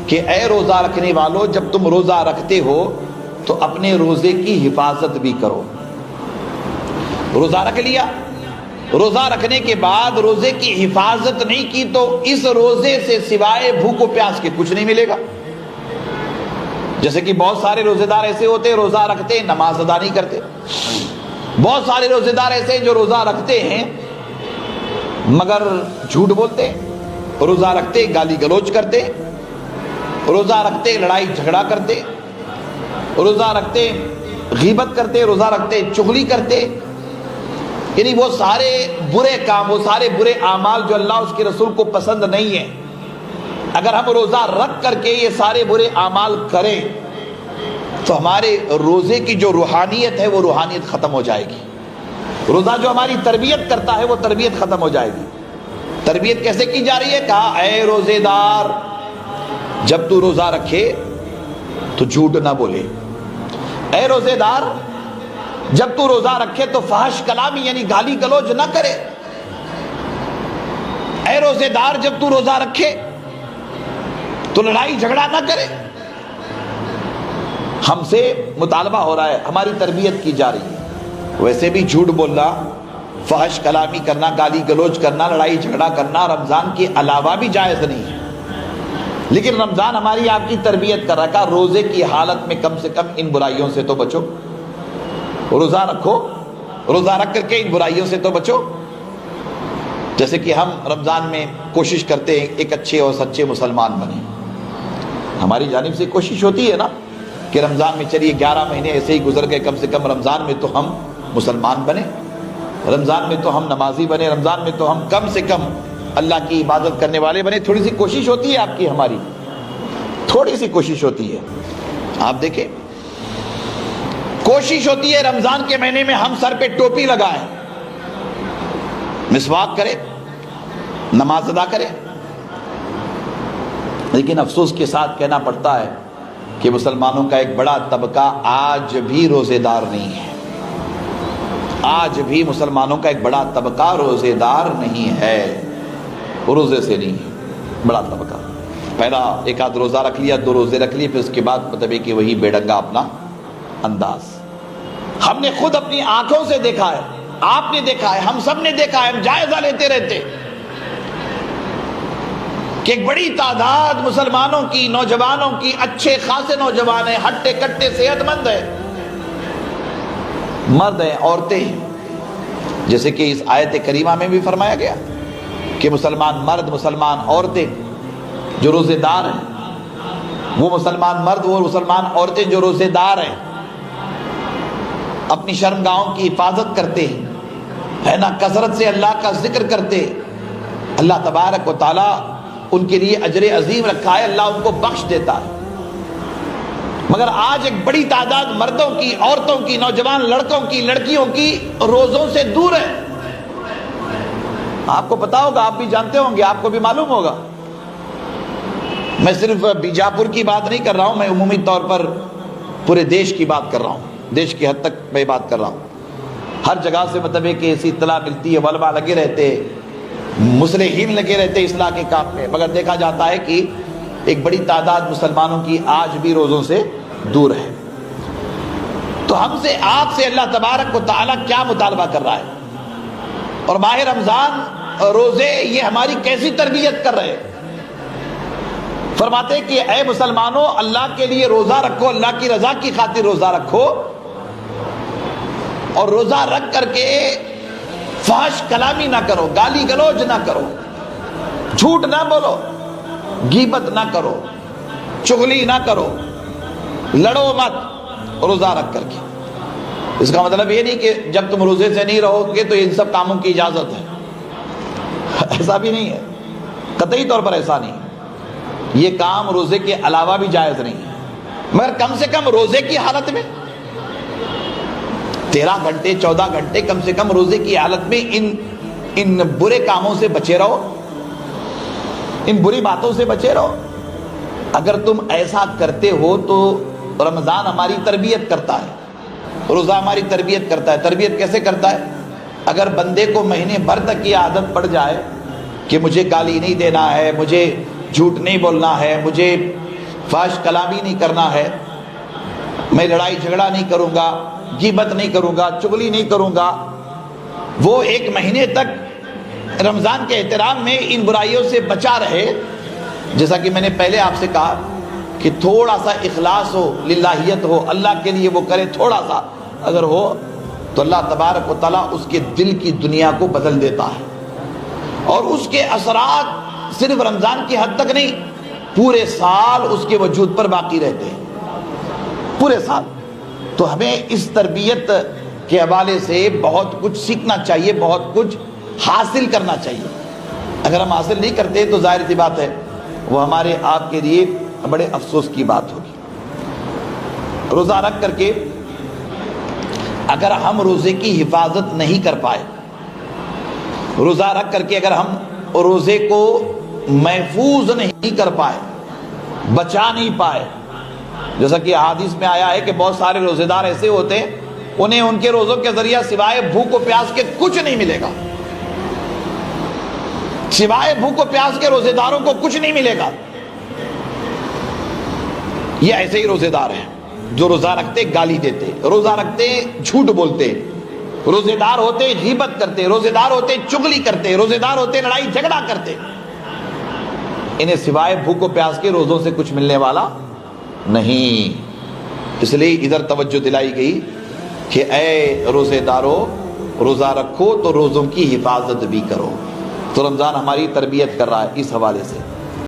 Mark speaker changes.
Speaker 1: کہ اے روزہ رکھنے والوں، جب تم روزہ رکھتے ہو تو اپنے روزے کی حفاظت بھی کرو۔ روزہ رکھ لیا، روزہ رکھنے کے بعد روزے کی حفاظت نہیں کی تو اس روزے سے سوائے بھوک و پیاس کے کچھ نہیں ملے گا۔ جیسے کہ بہت سارے روزے دار ایسے ہوتے ہیں روزہ رکھتے ہیں نماز ادا نہیں کرتے، بہت سارے روزے دار ایسے ہیں جو روزہ رکھتے ہیں مگر جھوٹ بولتے ہیں، روزہ رکھتے گالی گلوچ کرتے، روزہ رکھتے لڑائی جھگڑا کرتے، روزہ رکھتے غیبت کرتے، روزہ رکھتے چغلی کرتے، یعنی وہ سارے برے کام، وہ سارے برے اعمال جو اللہ اس کے رسول کو پسند نہیں ہیں، اگر ہم روزہ رکھ کر کے یہ سارے برے اعمال کریں تو ہمارے روزے کی جو روحانیت ہے وہ روحانیت ختم ہو جائے گی۔ روزہ جو ہماری تربیت کرتا ہے وہ تربیت ختم ہو جائے گی۔ تربیت کیسے کی جا رہی ہے؟ کہا اے روزے دار، جب تو روزہ رکھے تو جھوٹ نہ بولے، اے روزے دار جب تو روزہ رکھے تو فحش کلامی یعنی گالی گلوچ نہ کرے، اے روزے دار جب تو روزہ رکھے تو لڑائی جھگڑا نہ کرے۔ ہم سے مطالبہ ہو رہا ہے، ہماری تربیت کی جا رہی ہے۔ ویسے بھی جھوٹ بولنا، فحش کلامی کرنا، گالی گلوچ کرنا، لڑائی جھگڑا کرنا رمضان کے علاوہ بھی جائز نہیں ہے، لیکن رمضان ہماری آپ کی تربیت کر رہا ہے۔ روزے کی حالت میں کم سے کم ان برائیوں سے تو بچو، روزہ رکھو، روزہ رکھ کر کے ان برائیوں سے تو بچو۔ جیسے کہ ہم رمضان میں کوشش کرتے ہیں ایک اچھے اور سچے مسلمان بنیں، ہماری جانب سے کوشش ہوتی ہے نا کہ رمضان میں چلیے 11 مہینے ایسے ہی گزر گئے، کم سے کم رمضان میں تو ہم مسلمان بنے، رمضان میں تو ہم نمازی بنے، رمضان میں تو ہم کم سے کم اللہ کی عبادت کرنے والے بنے۔ تھوڑی سی کوشش ہوتی ہے آپ کی، ہماری تھوڑی سی کوشش ہوتی ہے۔ آپ دیکھیں کوشش ہوتی ہے رمضان کے مہینے میں ہم سر پہ ٹوپی لگائیں، مسواک کریں، نماز ادا کریں، لیکن افسوس کے ساتھ کہنا پڑتا ہے کہ مسلمانوں کا ایک بڑا طبقہ آج بھی روزے دار نہیں ہے، آج بھی مسلمانوں کا ایک بڑا طبقہ روزے دار نہیں ہے، روزے سے نہیں ہے بڑا طبقہ۔ پہلا ایک آدھ روزہ رکھ لیا، 2 روزے رکھ لیے، پھر اس کے بعد مطلب ہے کہ وہی بے ڈنگا اپنا انداز۔ ہم نے خود اپنی آنکھوں سے دیکھا ہے، آپ نے دیکھا ہے، ہم سب نے دیکھا ہے، ہم جائزہ لیتے رہتے کہ ایک بڑی تعداد مسلمانوں کی، نوجوانوں کی، اچھے خاصے نوجوان ہیں، ہٹے کٹے صحت مند ہیں، مرد ہیں، عورتیں ہیں، جیسے کہ اس آیت کریمہ میں بھی فرمایا گیا کہ مسلمان مرد، مسلمان عورتیں جو روزے دار ہیں، وہ مسلمان مرد، وہ مسلمان عورتیں جو روزے دار ہیں، اپنی شرمگاہوں کی حفاظت کرتے ہیں، ہے نا، کثرت سے اللہ کا ذکر کرتے، اللہ تبارک و تعالیٰ ان کے لیے اجر عظیم رکھا ہے، اللہ ان کو بخش دیتا ہے۔ مگر آج ایک بڑی تعداد مردوں کی، عورتوں کی، نوجوان لڑکوں کی، لڑکیوں کی روزوں سے دور ہے۔ آپ کو پتا ہوگا، آپ بھی جانتے ہوں گے، آپ کو بھی معلوم ہوگا۔ میں صرف بیجاپور کی بات نہیں کر رہا ہوں، میں عمومی طور پر پورے دیش کی بات کر رہا ہوں، دیش کی حد تک میں بات کر رہا ہوں۔ ہر جگہ سے مطلب ہے کہ ایسی اطلاع ملتی ہے، علماء لگے رہتے، مصلحین لگے رہتے اصلاح کے کام میں، مگر دیکھا جاتا ہے کہ ایک بڑی تعداد مسلمانوں کی آج بھی روزوں سے دور ہے۔ تو ہم سے، آپ سے اللہ تبارک و تعالیٰ کیا مطالبہ کر رہا ہے؟ اور ماہ رمضان، روزے، یہ ہماری کیسی تربیت کر رہے ہیں؟ فرماتے ہیں کہ اے مسلمانوں، اللہ کے لیے روزہ رکھو، اللہ کی رضا کی خاطر روزہ رکھو، اور روزہ رکھ کر کے فحش کلامی نہ کرو، گالی گلوچ نہ کرو، جھوٹ نہ بولو، غیبت نہ کرو، چغلی نہ کرو، لڑو مت روزہ رکھ کر کے۔ اس کا مطلب یہ نہیں کہ جب تم روزے سے نہیں رہو گے تو ان سب کاموں کی اجازت ہے، ایسا بھی نہیں ہے، قطعی طور پر ایسا نہیں ہے۔ یہ کام روزے کے علاوہ بھی جائز نہیں ہے، مگر کم سے کم روزے کی حالت میں 13 گھنٹے 14 گھنٹے کم سے کم روزے کی حالت میں ان برے کاموں سے بچے رہو، ان بری باتوں سے بچے رہو۔ اگر تم ایسا کرتے ہو تو رمضان ہماری تربیت کرتا ہے، روزہ ہماری تربیت کرتا ہے۔ تربیت کیسے کرتا ہے؟ اگر بندے کو مہینے بھر تک یہ عادت پڑ جائے کہ مجھے گالی نہیں دینا ہے، مجھے جھوٹ نہیں بولنا ہے، مجھے فحش کلامی نہیں کرنا ہے، میں لڑائی جھگڑا نہیں کروں گا، غیبت نہیں کروں گا، چغلی نہیں کروں گا، وہ ایک مہینے تک رمضان کے احترام میں ان برائیوں سے بچا رہے، جیسا کہ میں نے پہلے آپ سے کہا کہ تھوڑا سا اخلاص ہو، للہیت ہو، اللہ کے لیے وہ کرے، تھوڑا سا اگر ہو تو اللہ تبارک و تعالیٰ اس کے دل کی دنیا کو بدل دیتا ہے، اور اس کے اثرات صرف رمضان کی حد تک نہیں، پورے سال اس کے وجود پر باقی رہتے ہیں، پورے سال۔ تو ہمیں اس تربیت کے حوالے سے بہت کچھ سیکھنا چاہیے، بہت کچھ حاصل کرنا چاہیے۔ اگر ہم حاصل نہیں کرتے تو ظاہر سی بات ہے وہ ہمارے آپ کے لیے بڑے افسوس کی بات ہوگی۔ روزہ رکھ کر کے اگر ہم روزے کی حفاظت نہیں کر پائے، روزہ رکھ کر کے اگر ہم روزے کو محفوظ نہیں کر پائے، بچا نہیں پائے، جیسا کہ حدیث میں آیا ہے کہ بہت سارے روزے دار ایسے ہوتے ہیں انہیں ان کے روزوں کے ذریعہ سوائے بھوک و پیاس کے کچھ نہیں ملے گا، سوائے بھوک و پیاس کے روزے داروں کو کچھ نہیں ملے گا۔ یہ ایسے ہی روزے دار ہیں جو روزہ رکھتے گالی دیتے، روزہ رکھتے جھوٹ بولتے، روزے دار ہوتے غیبت کرتے، روزے دار ہوتے چغلی کرتے، روزے دار ہوتے لڑائی جھگڑا کرتے، انہیں سوائے بھوک و پیاس کے روزوں سے کچھ ملنے والا نہیں۔ اس لیے ادھر توجہ دلائی گئی کہ اے روزے دارو، روزہ رکھو تو روزوں کی حفاظت بھی کرو۔ تو رمضان ہماری تربیت کر رہا ہے اس حوالے سے۔